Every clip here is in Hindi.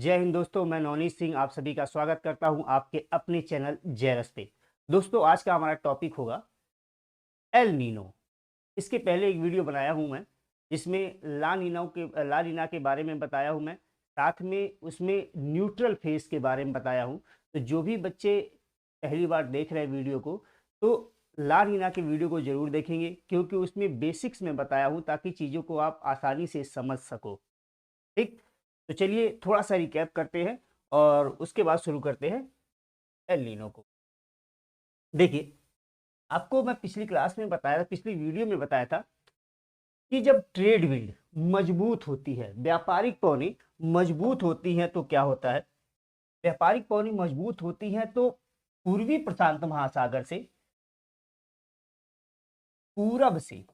जय हिंद दोस्तों, मैं नवनीत सिंह आप सभी का स्वागत करता हूं आपके अपने चैनल जयरस पे। दोस्तों, आज का हमारा टॉपिक होगा एल नीनो। इसके पहले एक वीडियो बनाया हूं मैं, जिसमें ला नीना के बारे में बताया हूं मैं, साथ में उसमें न्यूट्रल फेस के बारे में बताया हूं। तो जो भी बच्चे पहली बार देख रहे हैं वीडियो को, तो ला नीना के वीडियो को जरूर देखेंगे, क्योंकि उसमें बेसिक्स में बताया हूं ताकि चीज़ों को आप आसानी से समझ सको। ठीक, तो चलिए थोड़ा सा रिकैप करते हैं और उसके बाद शुरू करते हैं एल नीनो को। देखिए, आपको मैं पिछली क्लास में बताया था, पिछली वीडियो में बताया था कि जब ट्रेड विंड मजबूत होती है, व्यापारिक पौनी मजबूत होती है, तो क्या होता है? व्यापारिक पौनी मजबूत होती है तो पूर्वी प्रशांत महासागर से पूरब से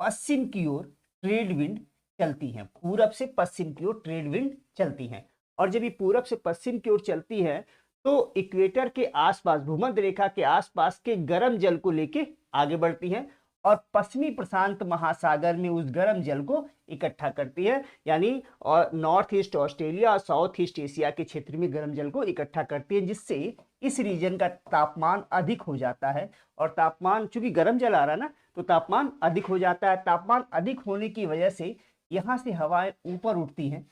पश्चिम की ओर ट्रेड विंड चलती हैं। पूरब से पश्चिम की ओर ट्रेड विंड चलती हैं, और जब ये पूरब से पश्चिम की ओर चलती है तो इक्वेटर के आसपास, भूमध्य रेखा के आसपास के गर्म जल को लेके आगे बढ़ती हैं और पश्चिमी प्रशांत महासागर में उस गर्म जल को इकट्ठा करती है। यानी और नॉर्थ ईस्ट ऑस्ट्रेलिया और साउथ ईस्ट एशिया के क्षेत्र में गर्म जल को इकट्ठा करती है, जिससे इस रीजन का तापमान अधिक हो जाता है। और तापमान, चूंकि गर्म जल आ रहा है ना, तो तापमान अधिक हो जाता है। तापमान अधिक होने की वजह से यहां से हवाएं ऊपर उठती हैं।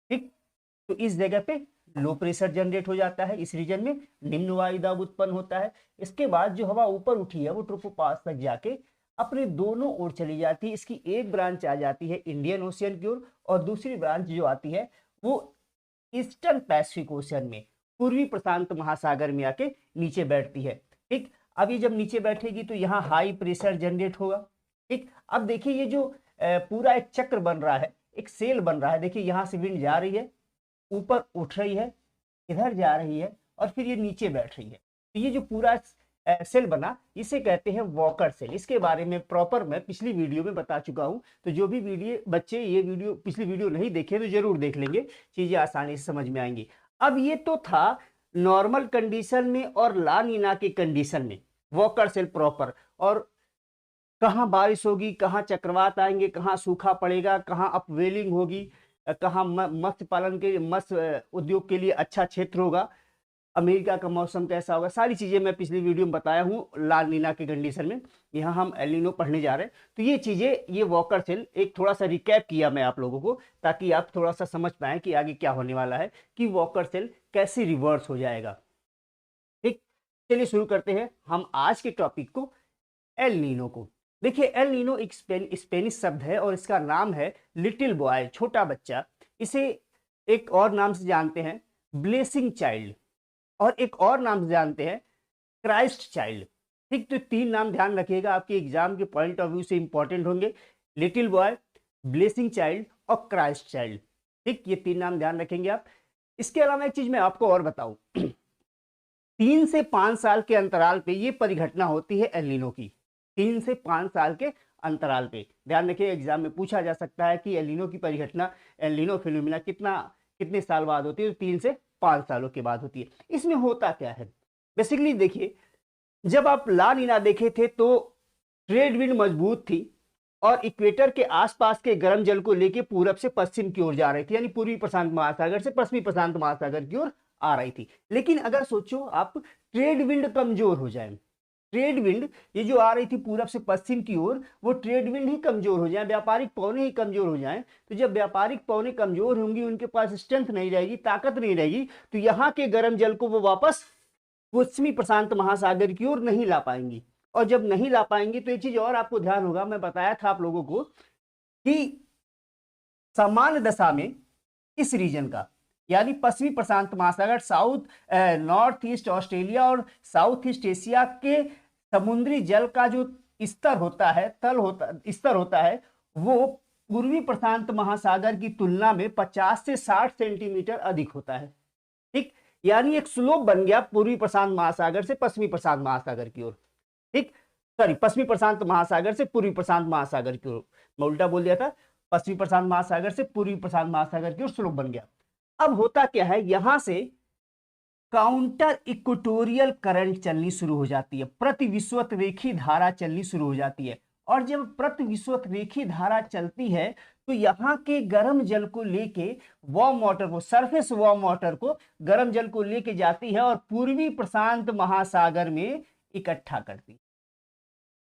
ठीक, तो इस जगह पे लो प्रेशर जनरेट हो जाता है, इस रीजन में निम्न वायु दाब उत्पन्न होता है। इसके बाद जो हवा ऊपर उठी है वो ट्रोपोपास तक जाके अपने दोनों ओर चली जाती है। इसकी एक ब्रांच आ जाती है इंडियन ओशियन की ओर, और दूसरी ब्रांच जो आती है वो ईस्टर्न पैसिफिक ओशियन में, पूर्वी प्रशांत महासागर में आके नीचे बैठती है। ठीक, अब ये जब नीचे बैठेगी तो यहाँ हाई प्रेशर जनरेट होगा। ठीक, अब देखिए ये जो पूरा एक चक्र बन रहा है, एक सेल बन रहा है। देखिए यहाँ से विंड जा रही है, ऊपर उठ रही है, इधर जा रही है, और फिर ये नीचे बैठ रही है। तो ये जो पूरा सेल बना, इसे कहते हैं वॉकर सेल। इसके बारे में प्रॉपर मैं पिछली वीडियो में बता चुका हूं। तो जो भी वीडियो बच्चे ये वीडियो पिछली वीडियो नहीं देखे तो जरूर देख लेंगे, चीजें आसानी से समझ में आएंगी। अब ये तो था नॉर्मल कंडीशन में और ला नीना के कंडीशन में, वॉकर सेल प्रॉपर। और कहाँ बारिश होगी, कहाँ चक्रवात आएंगे, कहाँ सूखा पड़ेगा, कहाँ अपवेलिंग होगी, कहाँ मत्स्य पालन के, मत्स्य उद्योग के लिए अच्छा क्षेत्र होगा, अमेरिका का मौसम कैसा होगा, सारी चीजें मैं पिछली वीडियो में बताया हूँ ला नीना के कंडीशन में। यहाँ हम एल नीनो पढ़ने जा रहे हैं, तो ये चीजें, ये वॉकर सेल एक थोड़ा सा रिकैप किया मैं आप लोगों को, ताकि आप थोड़ा सा समझ पाए कि आगे क्या होने वाला है, कि वॉकर सेल कैसे रिवर्स हो जाएगा। ठीक, चलिए शुरू करते हैं हम आज के टॉपिक को, एल नीनो को। देखिए, एल नीनो एक स्पेनिश शब्द है और इसका नाम है लिटिल बॉय, छोटा बच्चा। इसे एक और नाम से जानते हैं ब्लेसिंग चाइल्ड, और एक और नाम से जानते हैं क्राइस्ट चाइल्ड। ठीक, तो तीन नाम ध्यान रखिएगा, आपके एग्जाम के पॉइंट ऑफ व्यू से इंपॉर्टेंट होंगे। लिटिल बॉय, ब्लेसिंग चाइल्ड और क्राइस्ट चाइल्ड। ठीक, ये तीन नाम ध्यान रखेंगे आप। इसके अलावा एक चीज मैं आपको और बताऊं, 3 से 5 साल के अंतराल पे ये परिघटना होती है एल नीनो की। 3 से 5 साल के अंतराल पे ध्यान रखिए, एग्जाम में पूछा जा सकता है कि एल नीनो की परिघटना, एल नीनो फिनोमिना कितने साल बाद होती है? तो 3 से 5 सालों के बाद होती है। इसमें होता क्या है बेसिकली? देखिए, जब आप ला नीना देखे थे तो ट्रेड विंड मजबूत थी और इक्वेटर के आसपास के गर्म जल को लेके पूरब से पश्चिम की ओर जा रही थी, यानी पूर्वी प्रशांत महासागर से पश्चिमी प्रशांत महासागर की ओर आ रही थी। लेकिन अगर सोचो आप, ट्रेड विंड कमजोर हो जाए, ट्रेड विंड ये जो आ रही थी पूरब से पश्चिम की ओर, वो ट्रेड विंड ही कमजोर हो जाए, व्यापारिक पौने ही कमजोर हो जाए, तो जब व्यापारिक पौने कमजोर होंगी, उनके पास स्ट्रेंथ नहीं रहेगी, ताकत नहीं रहेगी, तो यहाँ के गर्म जल को वो वापस पश्चिमी प्रशांत महासागर की ओर नहीं ला पाएंगी। और जब नहीं ला पाएंगी तो एक चीज और आपको ध्यान होगा, मैं बताया था आप लोगों को कि सामान्य दशा में इस रीजन का, यानी पश्चिमी प्रशांत महासागर, नॉर्थ ईस्ट ऑस्ट्रेलिया और साउथ ईस्ट एशिया के समुद्री जल का जो स्तर होता है, स्तर होता है, वो पूर्वी प्रशांत महासागर की तुलना में 50 से 60 सेंटीमीटर अधिक होता है। ठीक, यानी एक स्लोप बन गया पूर्वी प्रशांत महासागर से पश्चिमी प्रशांत महासागर की ओर। ठीक, सॉरी, पश्चिमी प्रशांत महासागर से पूर्वी प्रशांत महासागर की ओर, मैं उल्टा बोल दिया था, पश्चिमी प्रशांत महासागर से पूर्वी प्रशांत महासागर की ओर स्लोप बन गया। अब होता क्या है, यहां से काउंटर इक्वेटोरियल करंट चलनी शुरू हो जाती है, प्रति विषुवत रेखी धारा चलनी शुरू हो जाती है, और जब प्रतिविश्वत रेखीय धारा चलती है तो यहाँ के गर्म जल को लेके वार्म वाटर को, सरफेस वार्म वाटर को, गर्म जल को लेके जाती है और पूर्वी प्रशांत महासागर में इकट्ठा करती है।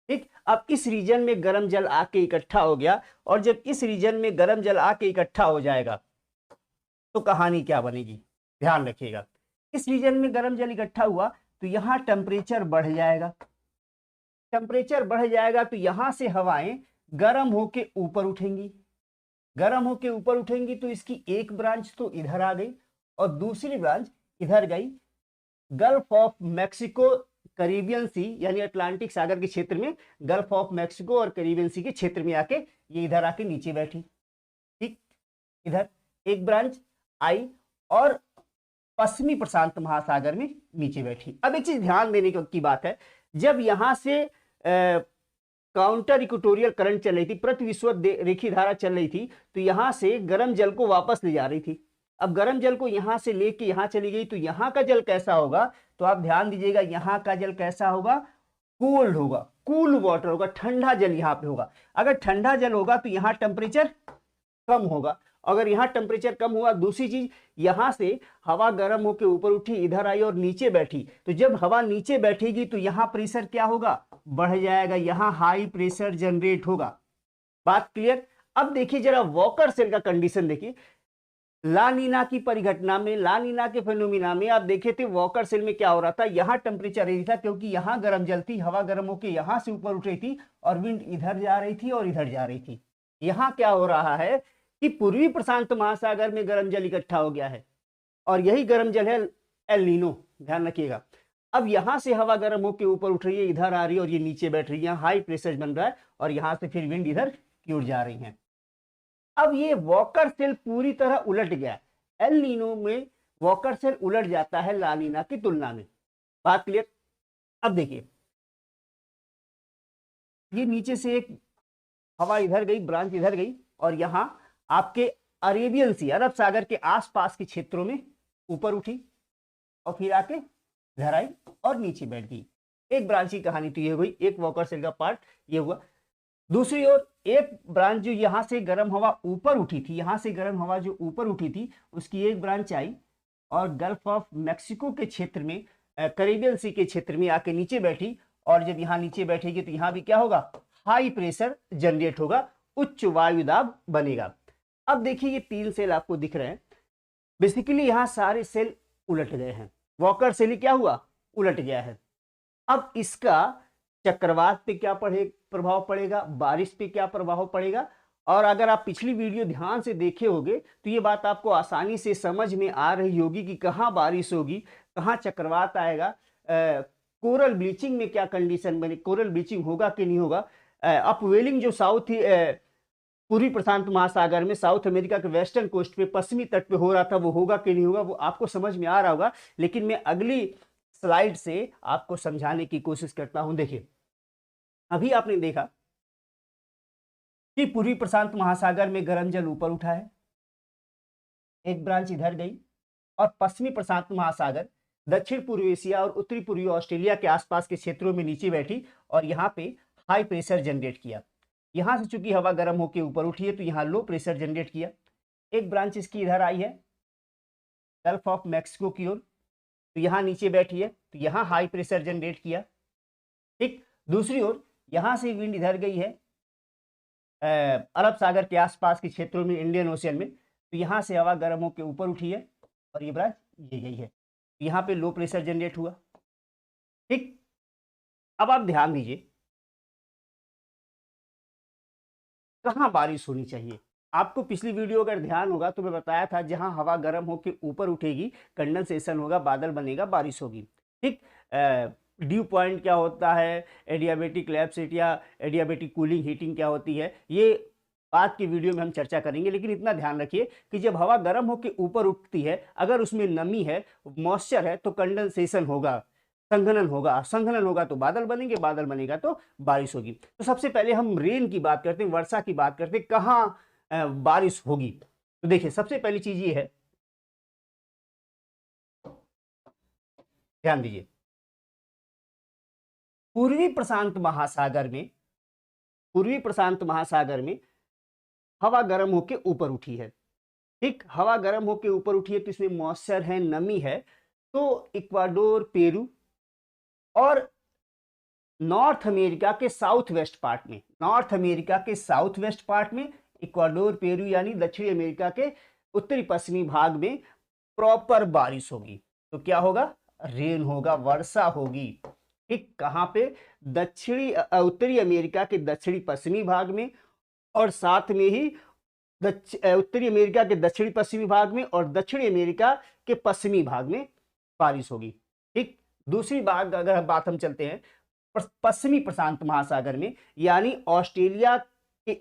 ठीक, अब इस रीजन में गर्म जल आके इकट्ठा हो गया, और जब इस रीजन में गर्म जल आके इकट्ठा हो जाएगा तो कहानी क्या बनेगी, ध्यान रखिएगा। इस रीजन में गर्म जल इकट्ठा हुआ तो यहाँ टेम्परेचर बढ़ जाएगा, टेम्परेचर बढ़ जाएगा तो यहां से हवाएं गर्म होके ऊपर उठेंगी, गर्म होके ऊपर उठेंगी तो इसकी एक ब्रांच तो इधर आ गई और दूसरी ब्रांच इधर गई, गल्फ ऑफ मैक्सिको करीबियन सी यानी अटलांटिक सागर के क्षेत्र में, गल्फ ऑफ मैक्सिको और करीबियन सी के क्षेत्र में आके ये इधर आके नीचे बैठी। ठीक, इधर एक ब्रांच आई और पश्चिमी प्रशांत महासागर में नीचे बैठी। अब एक चीज ध्यान देने की बात है, जब यहां से काउंटर इक्वेटोरियल करंट चल रही थी, प्रतिविश्वत रेखीय धारा चल रही थी, तो यहां से गर्म जल को वापस ले जा रही थी। अब गर्म जल को यहां से लेके यहां चली गई तो यहां का जल कैसा होगा, तो आप ध्यान दीजिएगा, यहां का जल कैसा होगा, कोल्ड होगा, कूल वाटर होगा, ठंडा जल यहां पे होगा। अगर ठंडा जल होगा तो यहां टेम्परेचर कम होगा, अगर यहाँ टेम्परेचर कम हुआ, दूसरी चीज यहां से हवा गर्म होकर ऊपर उठी, इधर आई और नीचे बैठी, तो जब हवा नीचे बैठेगी तो यहाँ प्रेशर क्या होगा, बढ़ जाएगा, यहाँ हाई प्रेशर जनरेट होगा। बात क्लियर। अब देखिए जरा वॉकर सेल का कंडीशन देखिए, ला नीना की परिघटना में, ला नीना के फेनोमिना में आप देखे थे वॉकर सेल में क्या हो रहा था, यहाँ टेम्परेचर यही था क्योंकि यहाँ गर्म जल थी, हवा गर्म होकर यहां से ऊपर उठ रही थी और विंड इधर जा रही थी और इधर जा रही थी। यहाँ क्या हो रहा है कि पूर्वी प्रशांत महासागर में गर्म जल इकट्ठा हो गया है और यही गर्म जल है एल नीनो, ध्यान रखिएगा। अब यहां से हवा गर्म होकर ऊपर उठ रही है, इधर आ रही है और ये नीचे बैठ रही है, हाई प्रेशर बन रहा है और यहां से फिर विंड इधर की ओर जा रही है। अब ये वॉकर सेल पूरी तरह उलट गया, एल नीनो में वॉकर सेल उलट जाता है ला नीना की तुलना में। बात क्लियर। अब देखिए ये नीचे से एक हवा इधर गई, ब्रांच इधर गई और यहां आपके अरेबियन सी, अरब सागर के आसपास के क्षेत्रों में ऊपर उठी और फिर आके इधर आई और नीचे बैठ गई। एक ब्रांच की कहानी तो ये हुई, एक वॉकर सेल का पार्ट ये हुआ। दूसरी ओर एक ब्रांच जो यहां से गर्म हवा ऊपर उठी थी, यहां से गर्म हवा जो ऊपर उठी थी उसकी एक ब्रांच आई और गल्फ ऑफ मैक्सिको के क्षेत्र में, कैरिबियन सी के क्षेत्र में आके नीचे बैठी, और जब यहां नीचे बैठेगी तो यहां भी क्या होगा, हाई प्रेशर जनरेट होगा, उच्च वायु दाब बनेगा। अब देखिए ये तीन सेल आपको दिख रहे हैं, बेसिकली यहां सारे सेल उलट गए हैं, वॉकर सेल क्या हुआ, उलट गया है। अब इसका चक्रवात पे क्या प्रभाव पड़ेगा, बारिश पे क्या प्रभाव पड़ेगा, और अगर आप पिछली वीडियो ध्यान से देखे होंगे तो ये बात आपको आसानी से समझ में आ रही होगी कि कहाँ बारिश होगी, कहाँ चक्रवात आएगा, कोरल ब्लीचिंग में क्या कंडीशन बने, कोरल ब्लीचिंग होगा कि नहीं होगा, अपवेलिंग जो साउथ पूर्वी प्रशांत महासागर में साउथ अमेरिका के वेस्टर्न कोस्ट पे, पश्चिमी तट पे हो रहा था, वो होगा कि नहीं होगा, वो आपको समझ में आ रहा होगा। लेकिन मैं अगली स्लाइड से आपको समझाने की कोशिश करता हूं। देखिए अभी आपने देखा कि पूर्वी प्रशांत महासागर में गर्म जल ऊपर उठा है, एक ब्रांच इधर गई, और पश्चिमी प्रशांत महासागर दक्षिण पूर्व एशिया और उत्तरी पूर्वी ऑस्ट्रेलिया के आसपास के क्षेत्रों में नीचे बैठी और यहाँ पे हाई प्रेशर जनरेट किया। यहां से चूंकि हवा गर्म होकर ऊपर उठी है तो यहाँ लो प्रेशर जनरेट किया। एक ब्रांच इसकी इधर आई है गल्फ ऑफ मैक्सिको की ओर, तो यहाँ नीचे बैठी है तो यहाँ हाई प्रेशर जनरेट किया। ठीक, दूसरी ओर यहां से विंड इधर गई है अरब सागर के आसपास के क्षेत्रों में, इंडियन ओशियन में, तो यहाँ से हवा गर्म होकर ऊपर उठी है और ये ब्रांच ये गई है, यहाँ पे लो प्रेशर जनरेट हुआ। ठीक, अब आप ध्यान दीजिए कहाँ बारिश होनी चाहिए। आपको पिछली वीडियो अगर ध्यान होगा तो मैं बताया था जहां हवा गर्म होकर ऊपर उठेगी कंडेंसेशन होगा, बादल बनेगा, बारिश होगी। ठीक, ड्यू पॉइंट क्या होता है, एडियाबेटिक लैप्स या एडियाबेटिक कूलिंग हीटिंग क्या होती है, ये बाद की वीडियो में हम चर्चा करेंगे। लेकिन इतना ध्यान रखिए कि जब हवा गर्म होकर ऊपर उठती है, अगर उसमें नमी है, मॉइस्चर है, तो कंडेंसेशन होगा, संघनन होगा, संघनन होगा तो बादल बनेंगे, बादल बनेगा तो बारिश होगी। तो सबसे पहले हम रेन की बात करते हैं, वर्षा की बात करते हैं, कहाँ बारिश होगी। तो देखिए सबसे पहली चीज ये है, ध्यान दीजिए, पूर्वी प्रशांत महासागर में, पूर्वी प्रशांत महासागर में हवा गर्म होके ऊपर उठी है। ठीक, हवा गर्म होके ऊपर उठी है तो इसमें मॉइस्चर है, नमी है। तो इक्वाडोर, पेरू और नॉर्थ अमेरिका के साउथ वेस्ट पार्ट में, नॉर्थ अमेरिका के साउथ वेस्ट पार्ट में इक्वाडोर, पेरू यानी दक्षिणी अमेरिका के उत्तरी पश्चिमी भाग में प्रॉपर बारिश होगी। तो क्या होगा? रेन होगा, वर्षा होगी। ठीक, कहां पे? उत्तरी अमेरिका के दक्षिणी पश्चिमी भाग में, और साथ में ही उत्तरी अमेरिका के दक्षिणी पश्चिमी भाग में और दक्षिणी अमेरिका के पश्चिमी भाग में बारिश होगी। ठीक, दूसरी बात अगर बात हम चलते हैं पश्चिमी प्रशांत महासागर में, यानी ऑस्ट्रेलिया के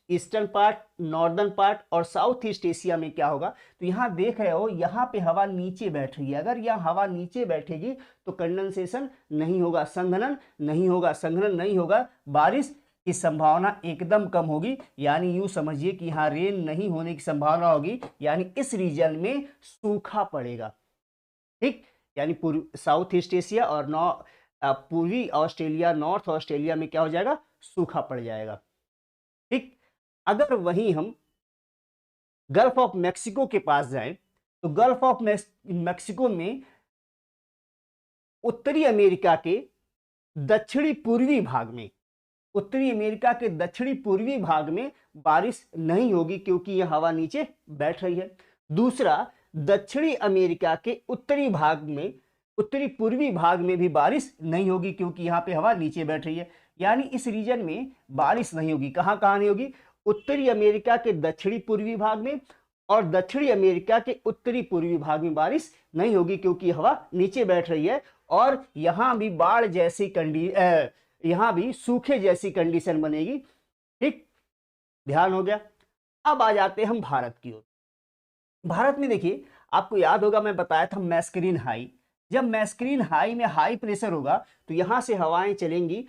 ईस्टर्न पार्ट, नॉर्दर्न पार्ट और साउथ ईस्ट एशिया में क्या होगा? तो यहां देख रहे हो, यहां पे हवा नीचे बैठ रही है। अगर यह हवा नीचे बैठेगी तो कंडेंसेशन नहीं होगा, संघनन नहीं होगा, संघनन नहीं होगा, बारिश की संभावना एकदम कम होगी। यानी यूं समझिए कि यहां रेन नहीं होने की संभावना होगी, यानी इस रीजन में सूखा पड़ेगा। ठीक, यानी साउथ ईस्ट एशिया और पूर्वी ऑस्ट्रेलिया, नॉर्थ ऑस्ट्रेलिया में क्या हो जाएगा? सूखा पड़ जाएगा। ठीक, अगर वहीं हम गल्फ ऑफ मैक्सिको के पास जाएं तो गल्फ ऑफ मैक्सिको में उत्तरी अमेरिका के दक्षिणी पूर्वी भाग में, उत्तरी अमेरिका के दक्षिणी पूर्वी भाग में बारिश नहीं होगी क्योंकि यह हवा नीचे बैठ रही है। दूसरा, दक्षिणी अमेरिका के उत्तरी भाग में, उत्तरी पूर्वी भाग में भी बारिश नहीं होगी क्योंकि यहां पे हवा नीचे बैठ रही है। यानी इस रीजन में बारिश नहीं होगी। कहां कहां नहीं होगी? उत्तरी अमेरिका के दक्षिणी पूर्वी भाग में और दक्षिणी अमेरिका के उत्तरी पूर्वी भाग में बारिश नहीं होगी क्योंकि हवा नीचे बैठ रही है। और यहां भी बाढ़ जैसी यहां भी सूखे जैसी कंडीशन बनेगी। ठीक, ध्यान हो गया। अब आ जाते हैं हम भारत की ओर। भारत में देखिए, आपको याद होगा मैं बताया था मैस्करीन हाई। जब मैस्करीन हाई में हाई प्रेशर होगा तो यहां से हवाएं चलेंगी,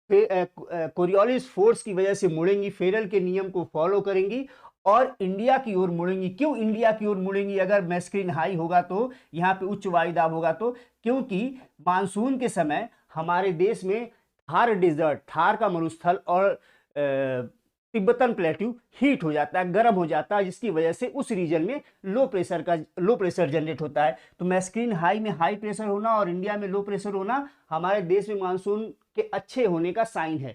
कोरियोलिस फोर्स की वजह से मुड़ेंगी, फेरल के नियम को फॉलो करेंगी और इंडिया की ओर मुड़ेंगी। क्यों इंडिया की ओर मुड़ेंगी? अगर मैस्करीन हाई होगा तो यहाँ पे उच्च वायुदाब होगा तो, क्योंकि मानसून के समय हमारे देश में थार डेजर्ट, थार का मरुस्थल और तिब्बतन प्लेट्यू हीट हो जाता है, गर्म हो जाता है, जिसकी वजह से उस रीजन में लो प्रेशर जनरेट होता है। तो मैस्करीन हाई में हाई प्रेशर होना और इंडिया में लो प्रेशर होना हमारे देश में मानसून के अच्छे होने का साइन है।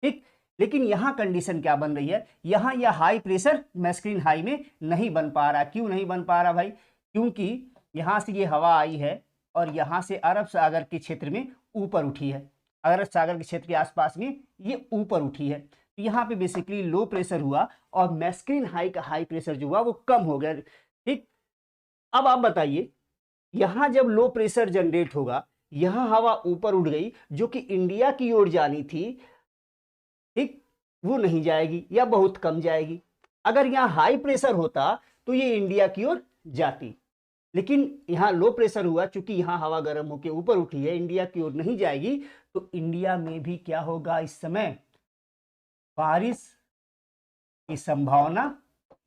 ठीक, लेकिन यहां कंडीशन क्या बन रही है? यहां यह हाई प्रेशर मैस्करीन हाई में नहीं बन पा रहा। क्यों नहीं बन पा रहा भाई? क्योंकि यहां से ये हवा आई है और यहां से अरब सागर के क्षेत्र में ऊपर उठी है, अरब सागर के क्षेत्र के आसपास में ये ऊपर उठी है। तो यहाँ पे बेसिकली लो प्रेशर हुआ और मैस्करीन हाई का हाई प्रेशर जो हुआ वो कम हो गया। ठीक, अब आप बताइए, यहां जब लो प्रेशर जनरेट होगा, यहां हवा ऊपर उड़ गई जो कि इंडिया की ओर जानी थी, ठीक, वो नहीं जाएगी या बहुत कम जाएगी। अगर यहां हाई प्रेशर होता तो ये इंडिया की ओर जाती, लेकिन यहां लो प्रेशर हुआ, चूंकि यहां हवा गर्म होकर ऊपर उठी है, इंडिया की ओर नहीं जाएगी। तो इंडिया में भी क्या होगा? इस समय बारिश की संभावना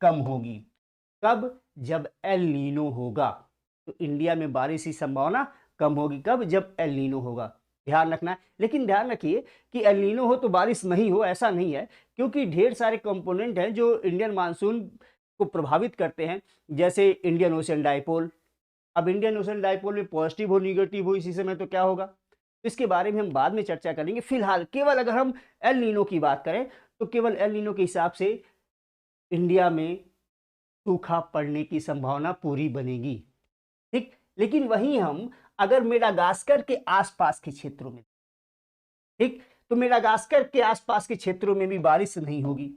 कम होगी। कब? जब एल नीनो होगा तो इंडिया में बारिश की संभावना कम होगी। कब? जब एल नीनो होगा। ध्यान रखना है। लेकिन ध्यान रखिए कि एल नीनो हो तो बारिश नहीं हो, ऐसा नहीं है, क्योंकि ढेर सारे कंपोनेंट हैं जो इंडियन मानसून को प्रभावित करते हैं, जैसे इंडियन ओशन डाइपोल। अब इंडियन ओशन डाइपोल में पॉजिटिव हो, निगेटिव हो इसी समय तो क्या होगा, इसके बारे में हम बाद में चर्चा करेंगे। फिलहाल केवल अगर हम एल नीनो की बात करें तो केवल एल नीनो के हिसाब से इंडिया में सूखा पड़ने की संभावना पूरी बनेगी। ठीक, लेकिन वहीं हम अगर मेडागास्कर के आसपास के क्षेत्रों में, ठीक, तो मेडागास्कर के आसपास के क्षेत्रों में भी बारिश नहीं होगी।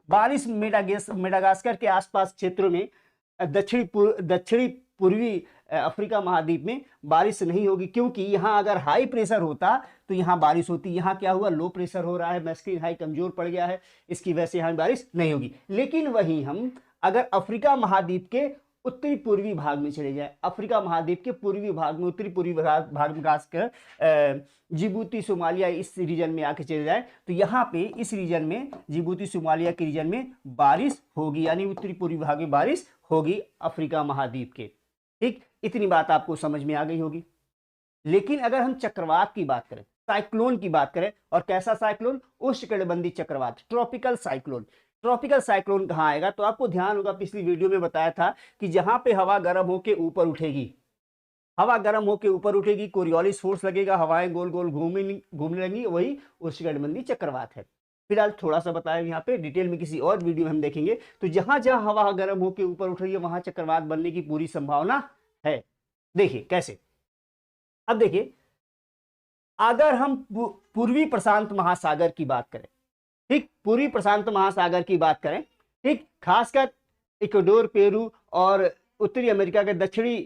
बारिश मेडागास्कर के आसपास क्षेत्रों में दक्षिणी पूर्वी अफ्रीका महाद्वीप में बारिश नहीं होगी, क्योंकि यहां अगर हाई प्रेशर होता तो यहां बारिश होती। यहां क्या हुआ? लो प्रेशर हो रहा है, मैस्करीन हाई कमजोर पड़ गया है, इसकी वजह से यहां बारिश नहीं होगी। लेकिन वहीं हम अगर अफ्रीका महाद्वीप के उत्तरी पूर्वी भाग में चले जाए, अफ्रीका महाद्वीप के पूर्वी भाग में, उत्तरी पूर्वी भाग में खासकर जिबूती, सोमालिया, इस रीजन में आके चले जाए, तो यहाँ पे इस रीजन में, जिबूती सोमालिया के रीजन में बारिश होगी, यानी उत्तरी पूर्वी भाग में बारिश होगी अफ्रीका महाद्वीप के। ठीक, इतनी बात आपको समझ में आ गई होगी। लेकिन अगर हम चक्रवात की बात करें, साइक्लोन की बात करें, और कैसा साइक्लोन, उष्णकटिबंधीय चक्रवात, ट्रॉपिकल साइक्लोन। ट्रॉपिकल साइक्लोन कहाँ आएगा, तो आपको ध्यान होगा पिछली वीडियो में बताया था कि जहां पे हवा गर्म होके ऊपर उठेगी, हवा गर्म होके ऊपर उठेगी, कोरियोलिस फोर्स लगेगा, हवाएं गोल गोल घूमने लगेंगी, वही उष्णकटिबंधीय चक्रवात है। फिलहाल थोड़ा सा बताया यहाँ पे, डिटेल में किसी और वीडियो में हम देखेंगे। तो जहां जहां हवा गर्म होके ऊपर उठ रही है वहां चक्रवात बनने की पूरी संभावना है। देखिए कैसे, अब देखिए, अगर हम पूर्वी प्रशांत महासागर की बात करें, ठीक, पूर्वी प्रशांत महासागर की बात करें, ठीक, खासकर इक्वाडोर, पेरू और उत्तरी अमेरिका के दक्षिणी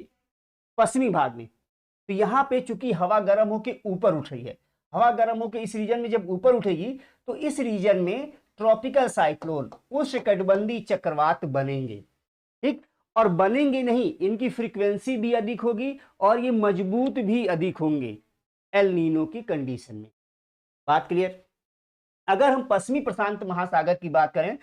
पश्चिमी भाग में, तो यहां पे चूंकि हवा गर्म होकर ऊपर उठ रही है, हवा गर्म होकर इस रीजन में जब ऊपर उठेगी तो इस रीजन में ट्रॉपिकल साइक्लोन, उष्णकटिबंधीय चक्रवात बनेंगे, ठीक, और बनेंगे नहीं, इनकी फ्रीक्वेंसी भी अधिक होगी और ये मजबूत भी अधिक होंगे एल नीनो की कंडीशन में। बात क्लियर। अगर हम पश्चिमी प्रशांत महासागर की बात करें,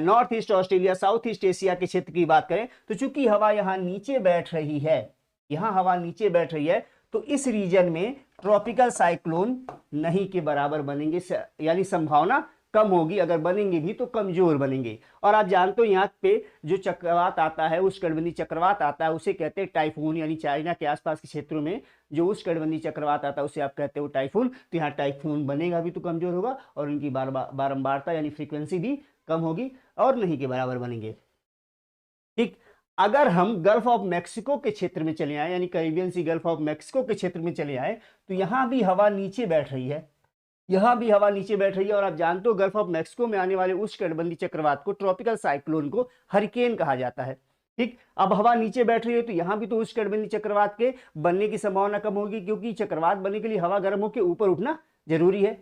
north east Australia, south east Asia के क्षेत्र की बात करें, तो चूंकि हवा यहां नीचे बैठ रही है, यहां हवा नीचे बैठ रही है, तो इस रीजन में ट्रॉपिकल साइक्लोन नहीं के बराबर बनेंगे, यानी संभावना कम होगी, अगर बनेंगे भी तो कमजोर बनेंगे। और आप जानते हो यहाँ पे जो चक्रवात आता है, उष्णकटिबंधीय चक्रवात आता है, उसे कहते हैं टाइफून, यानी चाइना के आसपास के क्षेत्रों में जो उष्णकटिबंधीय चक्रवात आता है उसे आप कहते हो टाइफून। तो यहाँ टाइफून बनेगा भी तो कमजोर होगा और उनकी बारंबारता यानी फ्रीक्वेंसी भी कम होगी और नहीं के बराबर बनेंगे, ठीक। अगर हम गल्फ ऑफ मैक्सिको के क्षेत्र में चले आए, यानी Caribbean Sea Gulf of Mexico के क्षेत्र में चले आए, तो यहां भी हवा नीचे बैठ रही है, यहां भी हवा नीचे बैठ रही है। और आप जानते हो गल्फ ऑफ मैक्सिको में आने वाले उष्णकटिबंधीय चक्रवात को, ट्रॉपिकल साइक्लोन को हरिकेन कहा जाता है, ठीक। अब हवा नीचे बैठ रही है तो यहां भी तो उष्णकटिबंधीय चक्रवात के बनने की संभावना कम होगी, क्योंकि चक्रवात बनने के लिए हवा गर्म होकर ऊपर उठना जरूरी है,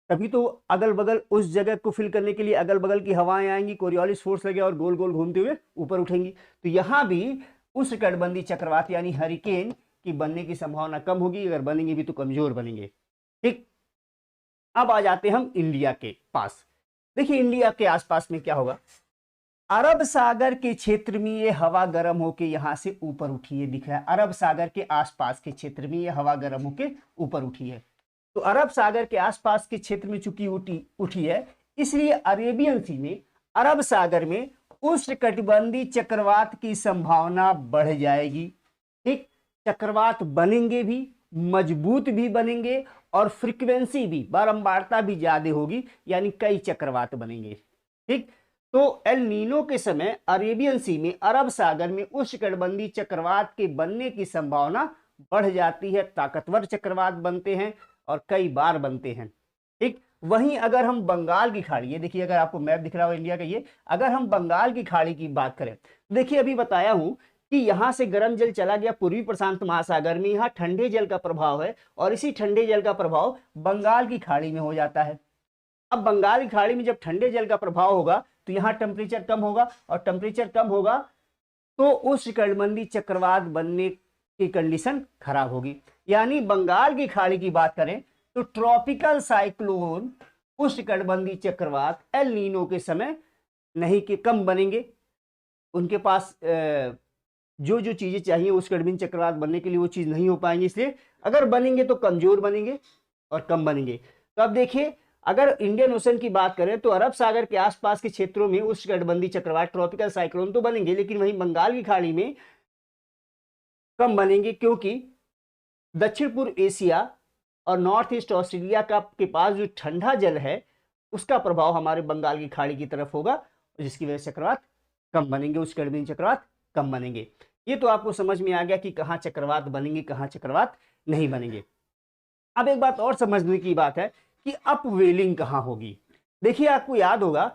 तभी तो अगल बगल उस जगह को फिल करने के लिए अगल बगल की हवाएं आएंगी, कोरियोलिस फोर्स लगे और गोल गोल घूमते हुए ऊपर उठेंगी। तो यहां भी उष्णकटिबंधीय चक्रवात यानी हरिकेन की बनने की संभावना कम होगी, अगर बनेंगे भी तो कमजोर बनेंगे, ठीक। अब आ जाते हैं हम इंडिया के पास। देखिए इंडिया के आसपास में क्या होगा, अरब सागर के क्षेत्र में ये हवा गर्म होके यहां से ऊपर उठी है, दिख रहा है, अरब सागर के आसपास के क्षेत्र में ये हवा गर्म होके ऊपर उठी है। तो अरब सागर के आसपास के क्षेत्र में चूंकि उठी है, इसलिए अरेबियन सी में, अरब सागर में उष्णकटिबंधीय चक्रवात की संभावना बढ़ जाएगी, ठीक। चक्रवात बनेंगे भी, मजबूत भी बनेंगे और फ्रीक्वेंसी भी, बारंबारता भी ज्यादा होगी, यानी कई चक्रवात बनेंगे, ठीक। तो एल नीनो के समय अरेबियन सी में, अरब सागर में उष्णकटिबंधीय चक्रवात के बनने की संभावना बढ़ जाती है, ताकतवर चक्रवात बनते हैं और कई बार बनते हैं, ठीक। वहीं अगर हम बंगाल की खाड़ी, ये देखिए अगर आपको मैप दिख रहा हो इंडिया का, ये अगर हम बंगाल की खाड़ी की बात करें, देखिए अभी बताया हूं कि यहां से गर्म जल चला गया पूर्वी प्रशांत महासागर में, यहां ठंडे जल का प्रभाव है और इसी ठंडे जल का प्रभाव बंगाल की खाड़ी में हो जाता है। अब बंगाल की खाड़ी में जब ठंडे जल का प्रभाव होगा तो यहां टेम्परेचर कम होगा, और टेम्परेचर कम होगा तो उष्णकटिबंधीय चक्रवात बनने की कंडीशन खराब होगी। यानी बंगाल की खाड़ी की बात करें तो ट्रॉपिकल साइक्लोन, उष्णकटिबंधीय चक्रवात एल नीनो के समय नहीं के कम बनेंगे, उनके पास जो जो चीजें चाहिए उष्णकटिबंधीय चक्रवात बनने के लिए वो चीज नहीं हो पाएंगी, इसलिए अगर बनेंगे तो कमजोर बनेंगे और कम बनेंगे। तो अब देखिए अगर इंडियन ओशन की बात करें तो अरब सागर के आसपास के क्षेत्रों में उष्णकटिबंधीय चक्रवात, ट्रॉपिकल साइक्लोन तो बनेंगे, लेकिन वहीं बंगाल की खाड़ी में कम बनेंगे, क्योंकि दक्षिण पूर्व एशिया और नॉर्थ ईस्ट ऑस्ट्रेलिया का के पास जो ठंडा जल है उसका प्रभाव हमारे बंगाल की खाड़ी की तरफ होगा, जिसकी वजह से चक्रवात कम बनेंगे, उष्णकटिबंधीय चक्रवात कम बनेंगे। ये तो आपको समझ में आ गया कि कहाँ चक्रवात बनेंगे, कहाँ चक्रवात नहीं बनेंगे। अब एक बात और समझने की बात है कि अपवेलिंग कहाँ होगी। देखिए आपको याद होगा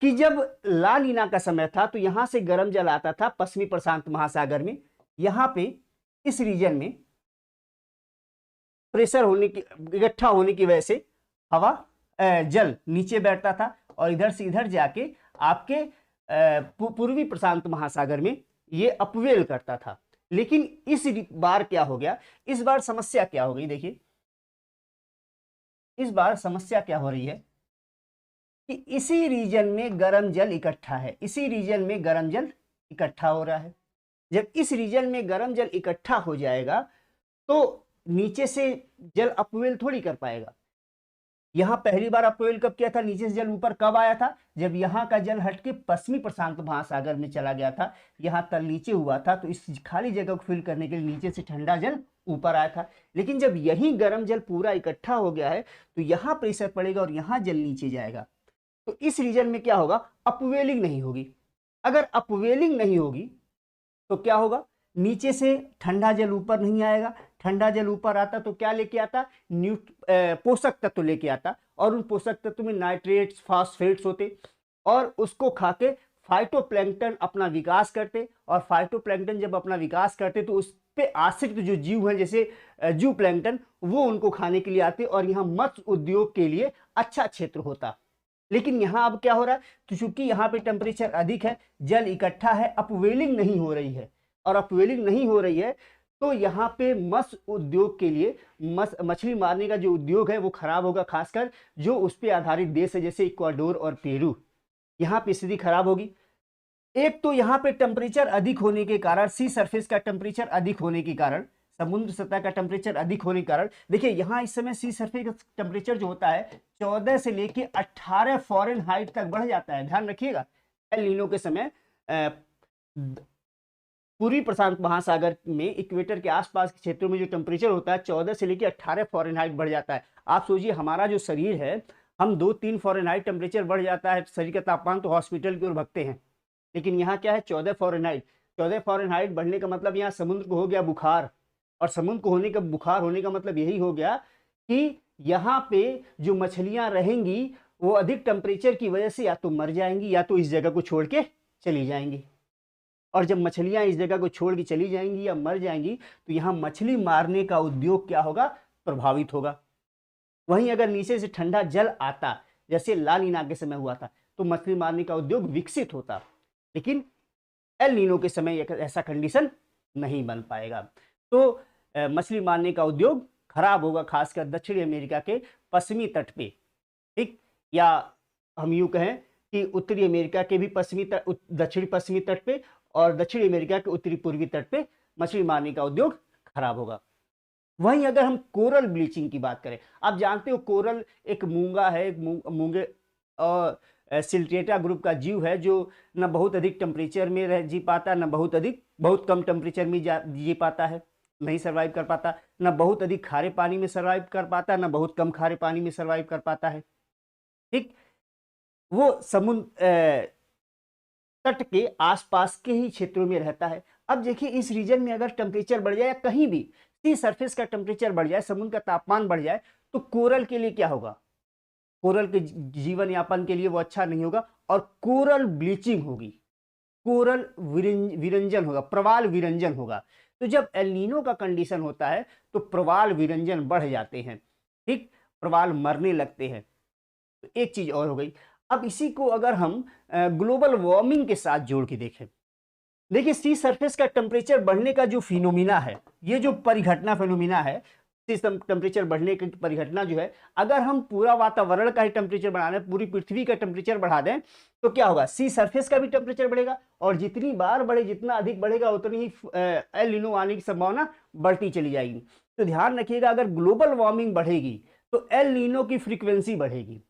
कि जब ला नीना का समय था तो यहां से गर्म जल आता था पश्चिमी प्रशांत महासागर में, यहां पे इस रीजन में प्रेशर होने की, इकट्ठा होने की वजह से हवा जल नीचे बैठता था और इधर से इधर जाके आपके पूर्वी प्रशांत महासागर में ये अपवेल करता था। लेकिन इस बार क्या हो गया, इस बार समस्या क्या हो गई, देखिए इस बार समस्या क्या हो रही है कि इसी रीजन में गर्म जल इकट्ठा है, इसी रीजन में गर्म जल इकट्ठा हो रहा है। जब इस रीजन में गर्म जल इकट्ठा हो जाएगा तो नीचे से जल अपवेल थोड़ी कर पाएगा। यहाँ पहली बार अपवेल कब किया था, नीचे से जल ऊपर कब आया था, जब यहाँ का जल हटके पश्चिमी प्रशांत महासागर में चला गया था, यहाँ तल नीचे हुआ था, तो इस खाली जगह को फिल करने के लिए नीचे से ठंडा जल ऊपर आया था। लेकिन जब यही गर्म जल पूरा इकट्ठा हो गया है तो यहाँ प्रेशर पड़ेगा और यहाँ जल नीचे जाएगा, तो इस रीजन में क्या होगा, अपवेलिंग नहीं होगी। अगर अपवेलिंग नहीं होगी तो क्या होगा, नीचे से ठंडा जल ऊपर नहीं आएगा, ठंडा जल ऊपर आता तो क्या लेके आता, पोषक तत्व लेके आता, और उन पोषक तत्व में नाइट्रेट्स फास्फेट्स होते, और उसको खाके फाइटोप्लैंक्टन अपना विकास करते, और फाइटोप्लैंक्टन जब अपना विकास करते तो उस पे आश्रित जो जीव हैं जैसे जू प्लैंक्टन, वो उनको खाने के लिए आते और यहाँ मत्स्य उद्योग के लिए अच्छा क्षेत्र होता। लेकिन यहाँ अब क्या हो रहा है, तो चूंकि यहाँ पे टेम्परेचर अधिक है, जल इकट्ठा है, अपवेलिंग नहीं हो रही है, और अपवेलिंग नहीं हो रही है तो यहाँ पे मत्स्य उद्योग के लिए मछली मारने का जो उद्योग है वो खराब होगा, खासकर जो उस पर आधारित देश है जैसे इक्वाडोर और पेरू, यहाँ पे स्थिति खराब होगी। एक तो यहाँ पे टेम्परेचर अधिक होने के कारण, सी सरफेस का टेम्परेचर अधिक होने के कारण, समुद्र सतह का टेम्परेचर अधिक होने के कारण, देखिए यहाँ इस समय सी सरफेस का टेम्परेचर जो होता है 14 से लेके 18 फ़ारेनहाइट तक बढ़ जाता है। ध्यान रखिएगा, एल नीनो के समय पूर्वी प्रशांत महासागर में इक्वेटर के आसपास के क्षेत्रों में जो टेम्परेचर होता है 14 से लेकर 18 फ़ारेनहाइट बढ़ जाता है। आप सोचिए हमारा जो शरीर है, हम 2-3 फ़ारेनहाइट टेम्परेचर बढ़ जाता है शरीर का तापमान तो हॉस्पिटल की ओर भगते हैं, लेकिन यहाँ क्या है 14 फ़ारेनहाइट। 14 फ़ारेनहाइट बढ़ने का मतलब यहाँ समुद्र को हो गया बुखार, और समुद्र को होने का बुखार होने का मतलब यही हो गया कि यहाँ पे जो मछलियाँ रहेंगी वो अधिक टेम्परेचर की वजह से या तो मर जाएंगी या तो इस जगह को छोड़ के चली जाएंगी। और जब मछलियां इस जगह को छोड़ के चली जाएंगी या मर जाएंगी तो यहाँ मछली मारने का उद्योग क्या होगा, प्रभावित होगा। वहीं अगर नीचे से ठंडा जल आता जैसे ला नीना के समय हुआ था तो मछली मारने का उद्योग विकसित होता, लेकिन एल नीनो के समय ऐसा कंडीशन नहीं बन पाएगा, तो मछली मारने का उद्योग खराब होगा, खासकर दक्षिणी अमेरिका के पश्चिमी तट पे, ठीक, या हम यूं कहें कि उत्तरी अमेरिका के भी दक्षिणी पश्चिमी तट पे और दक्षिणी अमेरिका के उत्तरी पूर्वी तट पे मछली मारने का उद्योग खराब होगा। वहीं अगर हम कोरल ब्लीचिंग की बात करें, आप जानते हो कोरल एक मूंगा है, एक मूंगे और सिल्टेटा ग्रुप का जीव है जो न बहुत अधिक टेम्परेचर में जी पाता, न बहुत कम टेम्परेचर में जी पाता है, नहीं सर्वाइव कर पाता, न बहुत अधिक खारे पानी में सर्वाइव कर पाता, न बहुत कम खारे पानी में सर्वाइव कर पाता है, ठीक। वो समुद्र तट के आसपास के ही क्षेत्रों में रहता है। अब देखिए इस रीजन में अगर टेम्परेचर बढ़ जाए या कहीं भी सी सरफेस का टेम्परेचर बढ़ जाए, समुद्र का तापमान बढ़ जाए, तो कोरल के लिए क्या होगा, कोरल के जीवन यापन के लिए वो अच्छा नहीं होगा और कोरल ब्लीचिंग होगी, कोरल विरंजन होगा, प्रवाल विरंजन होगा। तो जब एल नीनो का कंडीशन होता है तो प्रवाल विरंजन बढ़ जाते हैं, ठीक, प्रवाल मरने लगते हैं। तो एक चीज और हो गई। अब इसी को अगर हम ग्लोबल वार्मिंग के साथ जोड़ के देखें, देखिए सी सरफेस का टेम्परेचर बढ़ने का जो फिनोमिना है, ये जो परिघटना फिनोमिना है, सी टेम्परेचर बढ़ने की परिघटना जो है, अगर हम पूरा वातावरण का ही टेम्परेचर बढ़ा दें, पूरी पृथ्वी का टेम्परेचर बढ़ा दें तो क्या होगा, सी सरफेस का भी टेम्परेचर बढ़ेगा, और जितनी बार बढ़े, जितना अधिक बढ़ेगा उतनी ही एल नीनो आने की संभावना बढ़ती चली जाएगी। तो ध्यान रखिएगा, अगर ग्लोबल वार्मिंग बढ़ेगी तो एल नीनो की फ्रीक्वेंसी बढ़ेगी,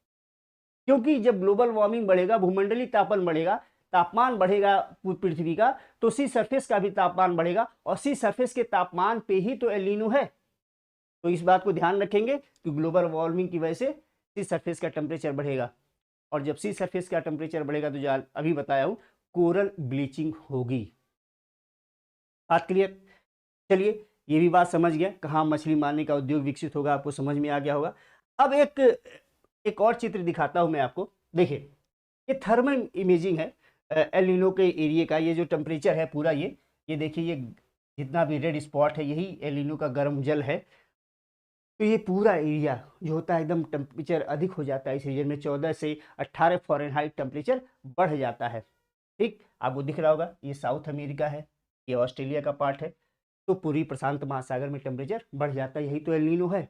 क्योंकि जब ग्लोबल वार्मिंग बढ़ेगा, भूमंडलीय तापमान बढ़ेगा, तापमान बढ़ेगा पृथ्वी का, तो सी सरफेस का भी तापमान बढ़ेगा, और सी सरफेस के तापमान पे ही तो एल नीनो है। तो इस बात को ध्यान रखेंगे कि ग्लोबल वार्मिंग की वजह से सी सरफेस का टेम्परेचर बढ़ेगा, और जब सी सरफेस का टेम्परेचर बढ़ेगा तो जो अभी बताया हूं कोरल ब्लीचिंग होगी। बात क्लियर? चलिए ये भी बात समझ गया, कहाँ मछली मारने का उद्योग विकसित होगा, आपको समझ में आ गया होगा। अब एक और चित्र दिखाता हूं मैं आपको। देखिए ये थर्मल इमेजिंग है एल नीनो के एरिया का। ये जो टेम्परेचर है पूरा, ये देखिए, ये जितना भी रेड स्पॉट है यही एल नीनो का गर्म जल है। तो ये पूरा एरिया जो होता है एकदम टेम्परेचर अधिक हो जाता है, इस रीजन में 14 से 18 फ़ारेनहाइट टेम्परेचर बढ़ जाता है, ठीक। आपको दिख रहा होगा ये साउथ अमेरिका है, ये ऑस्ट्रेलिया का पार्ट है, तो पूर्वी प्रशांत महासागर में टेम्परेचर बढ़ जाता है, यही तो एल नीनो है।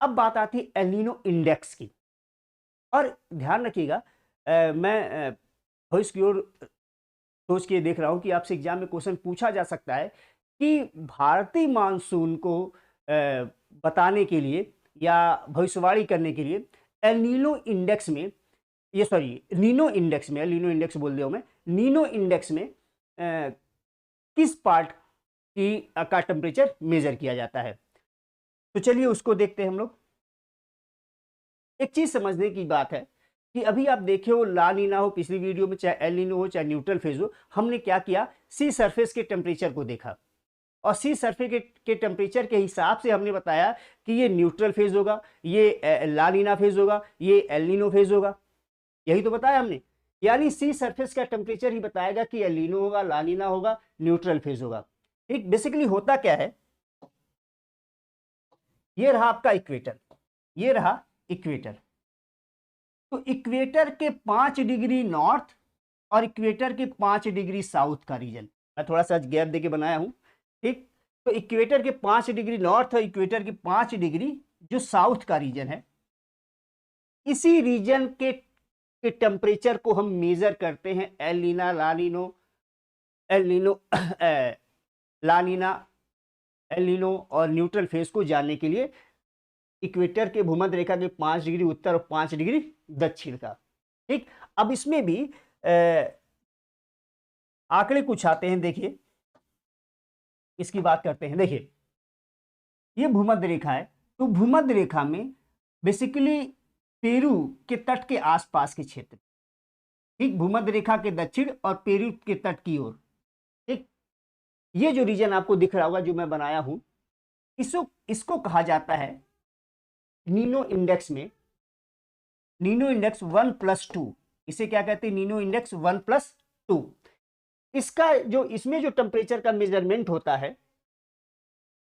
अब बात आती है एल नीनो इंडेक्स की, और ध्यान रखिएगा मैं भविष्य की ओर सोच के देख रहा हूं कि आपसे एग्जाम में क्वेश्चन पूछा जा सकता है कि भारतीय मानसून को बताने के लिए या भविष्यवाणी करने के लिए एल नीनो इंडेक्स में, ये सॉरी नीनो इंडेक्स में, लीनो इंडेक्स बोल दिया मैं, नीनो इंडेक्स में किस पार्ट की का टेम्परेचर मेजर किया जाता है। तो चलिए उसको देखते हैं हम लोग। एक चीज समझने की बात है कि अभी आप देखे हो ला नीना हो पिछली वीडियो में, चाहे एल नीनो हो चाहे न्यूट्रल फेज हो, हमने क्या किया, सी सरफेस के टेम्परेचर को देखा और सी सरफेस के टेम्परेचर के हिसाब से हमने बताया कि ये न्यूट्रल फेज होगा, ये ला नीना फेज होगा, ये एल नीनो फेज होगा। यही तो बताया हमने, यानी सी सरफेस का टेम्परेचर ही बताएगा कि एल नीनो होगा, ला नीना होगा, न्यूट्रल फेज होगा। ठीक, बेसिकली होता क्या है, ये रहा आपका इक्वेटर, ये रहा इक्वेटर। तो इक्वेटर के 5 डिग्री नॉर्थ और इक्वेटर के 5 डिग्री साउथ का रीजन, मैं थोड़ा सा गैप देके बनाया हूं। ठीक, तो इक्वेटर के 5 डिग्री नॉर्थ और इक्वेटर के 5 डिग्री जो साउथ का रीजन है, इसी रीजन के टेम्परेचर को हम मेजर करते हैं एल नीना, ला नीनो, एल नीनो ला नीना, एल नीनो और न्यूट्रल फेज को जानने के लिए इक्वेटर के भूमध्य रेखा के 5 डिग्री उत्तर और 5 डिग्री दक्षिण का। ठीक, अब इसमें भी आंकड़े कुछ आते हैं, देखिए इसकी बात करते हैं। देखिए ये भूमध्य रेखा है, तो भूमध्य रेखा में बेसिकली पेरू के तट के आसपास के क्षेत्र, ठीक, भूमध्य रेखा के दक्षिण और पेरू के तट की ओर। ठीक, ये जो रीजन आपको दिख रहा होगा जो मैं बनाया हूं, इसको कहा जाता है नीनो इंडेक्स में, नीनो इंडेक्स 1+2, इसे क्या कहते हैं, नीनो इंडेक्स 1+2। इसका जो इसमें जो टेम्परेचर का मेजरमेंट होता है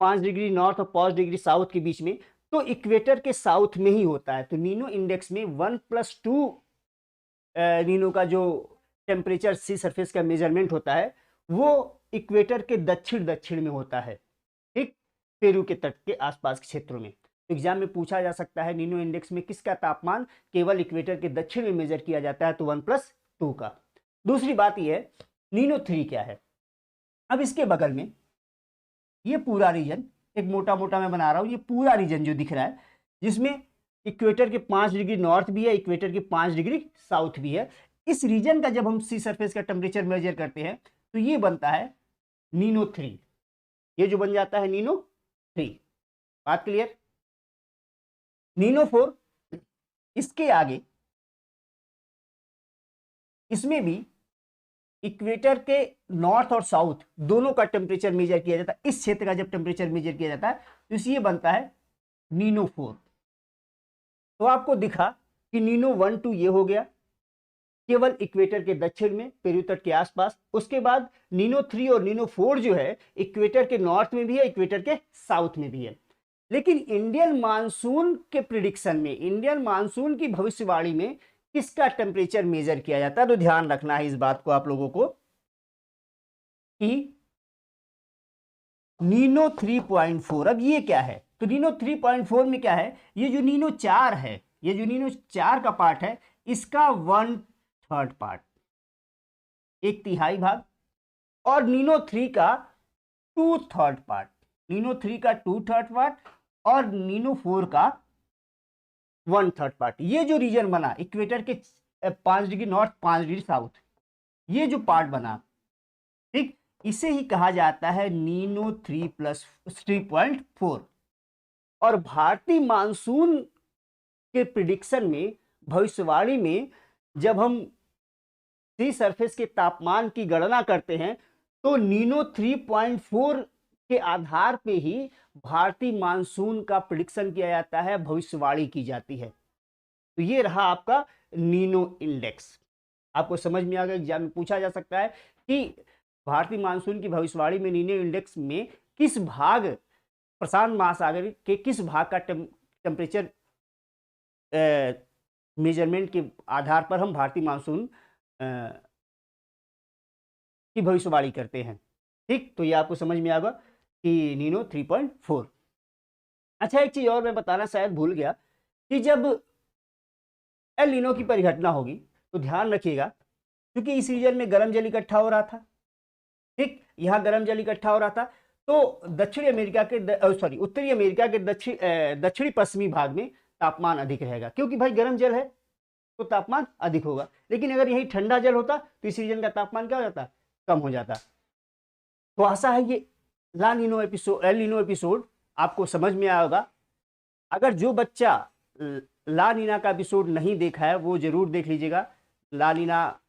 5 डिग्री नॉर्थ और 5 डिग्री साउथ के बीच में, तो इक्वेटर के साउथ में ही होता है। तो नीनो इंडेक्स में 1+2 नीनो का जो टेम्परेचर सी सरफेस का मेजरमेंट होता है वो इक्वेटर के दक्षिण में होता है। ठीक, पेरू के तट के आसपास के क्षेत्रों में। एग्जाम में पूछा जा सकता है नीनो इंडेक्स में किसका तापमान केवल इक्वेटर के दक्षिण में मेजर किया जाता है, तो 1+2 का। दूसरी बात यह है नीनो 3 क्या है। अब इसके बगल में ये पूरा रीजन, एक मोटा मोटा मैं बना रहा हूं, ये पूरा रीजन जो दिख रहा है जिसमें इक्वेटर के 5 डिग्री नॉर्थ भी है, इक्वेटर के 5 डिग्री साउथ भी है, इस रीजन का जब हम सी सरफेस का टेम्परेचर मेजर करते हैं तो ये बनता है नीनो 3, ये जो बन जाता है नीनो 3। बात क्लियर। नीनो 4 इसके आगे, इसमें भी इक्वेटर के नॉर्थ और साउथ दोनों का टेम्परेचर मेजर किया जाता है। इस क्षेत्र का जब टेम्परेचर मेजर किया जाता है तो इसलिए बनता है नीनो 4। तो आपको दिखा कि नीनो 1 2 ये हो गया केवल इक्वेटर के दक्षिण में पेरू तट के आसपास। उसके बाद नीनो 3 और नीनो 4 जो है इक्वेटर के नॉर्थ में भी है, इक्वेटर के साउथ में भी है। लेकिन इंडियन मानसून के प्रिडिक्शन में, इंडियन मानसून की भविष्यवाणी में किसका टेम्परेचर मेजर किया जाता है, तो ध्यान रखना है इस बात को आप लोगों को कि नीनो 3.4। अब ये क्या है, तो नीनो 3.4 में क्या है, ये जो नीनो 4 है, ये जो नीनो 4 का पार्ट है इसका 1/3 पार्ट, 1/3 भाग, और नीनो 3 का 2/3 पार्ट, नीनो 3 का 2/3 पार्ट और नीनो 4 का 1/3 पार्ट। ये जो रीजन बना इक्वेटर के 5 डिग्री नॉर्थ 5 डिग्री साउथ, ये जो पार्ट बना, ठीक, इसे ही कहा जाता है नीनो 3+3.4। और भारतीय मानसून के प्रिडिक्शन में, भविष्यवाणी में, जब हम सी सरफेस के तापमान की गणना करते हैं तो नीनो 3.4 के आधार पे ही भारतीय मानसून का प्रिडिक्शन किया जाता है, भविष्यवाणी की जाती है। तो ये रहा आपका नीनो इंडेक्स। आपको समझ में आ गया, एग्जाम में पूछा जा सकता है कि भारतीय मानसून की भविष्यवाणी में नीनो इंडेक्स में किस भाग, प्रशांत महासागर के किस भाग का टेम्परेचर मेजरमेंट के आधार पर हम भारतीय मानसून की भविष्यवाणी करते हैं। ठीक, तो ये आपको समझ में आएगा कि नीनो 3.4। अच्छा, एक चीज और मैं बताना शायद भूल गया कि जब एल नीनो की परिघटना होगी तो ध्यान रखिएगा, क्योंकि इस रीजन में गर्म जल इकट्ठा हो रहा था, ठीक, यहां गर्म जल इकट्ठा हो रहा था, तो दक्षिणी अमेरिका के उत्तरी अमेरिका के दक्षिणी पश्चिमी भाग में तापमान अधिक रहेगा, क्योंकि भाई गर्म जल है तो तापमान अधिक होगा। लेकिन अगर यही ठंडा जल होता तो इस रीजन का तापमान क्या हो जाता, कम हो जाता। तो आशा है ये la nino episode, el nino episode आपको समझ में आया होगा। अगर जो बच्चा ला नीना का एपिसोड नहीं देखा है वो जरूर देख लीजिएगा। ला नीना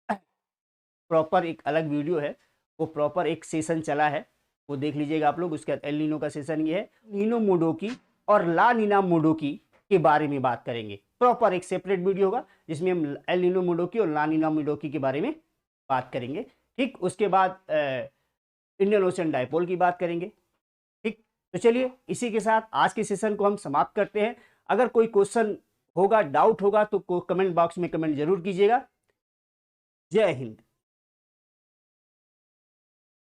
प्रॉपर एक अलग वीडियो है, वो प्रॉपर एक सेशन चला है, वो देख लीजिएगा आप लोग। उसके बाद एल नीनो का सेशन ये है। नीनो मोडोकी और ला नीना मोडोकी के बारे में बात करेंगे, प्रॉपर एक सेपरेट वीडियो होगा जिसमें हम एल नीनो मोडोकी और ला नीना मोडोकी के बारे में बात करेंगे। ठीक, उसके बाद इंडियन ओशन डायपोल की बात करेंगे। ठीक, तो चलिए इसी के साथ आज के सेशन को हम समाप्त करते हैं। अगर कोई क्वेश्चन होगा, डाउट होगा तो कमेंट बॉक्स में कमेंट जरूर कीजिएगा। जय हिंद।